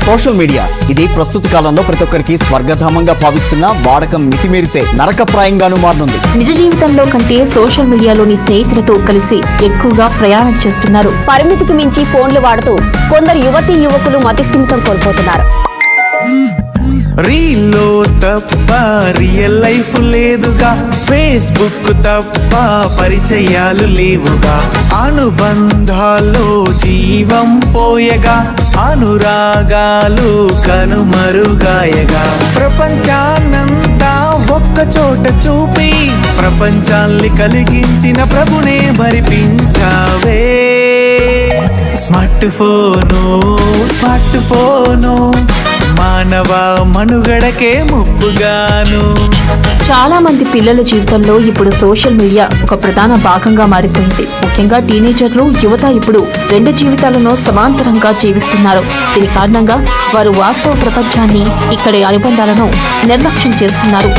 Social media ఇది ప్రస్తుత కాలంలో ప్రతి ఒక్కరికి స్వర్గధామంగా భావిస్తున్న వాడకం మితిమీరితే నరకప్రాయంగానూ మారనుంది. నిజ జీవితంలో కంటే సోషల్ మీడియాలోని స్నేహితులతో కలిసి ఎక్కువగా ప్రయాణం చేస్తున్నారు. పరిమితికి మించి ఫోన్లు వాడుతూ కొందరు యువతీ యువకులు మతిస్థిమితం కోల్పోతున్నారు. రీల్లో తప్ప రియల్ లైఫ్ లేదుగా, ఫేస్బుక్ తప్ప పరిచయాలు లేవుగా, అనుబంధాల్లో జీవం పోయగా, అనురాగాలు కనుమరుగాయగా, ప్రపంచాన్నంతా ఒక్క చోట చూపి ప్రపంచాన్ని కలిగించిన ప్రభునే మరిపించావే. స్మార్ట్ ఫోను మానవ మనుగడకే ముప్పుగాను. చాలా మంది పిల్లల జీవితంలో ఇప్పుడు సోషల్ మీడియా ఒక ప్రధాన భాగంగా మారిపోయింది. ముఖ్యంగా టీనేజర్లు, యువత ఇప్పుడు రెండు జీవితాలను సమాంతరంగా జీవిస్తున్నారు. దీని కారణంగా వారు వాస్తవ ప్రపంచాన్ని, ఇక్కడి అనుబంధాలను నిర్లక్ష్యం చేస్తున్నారు.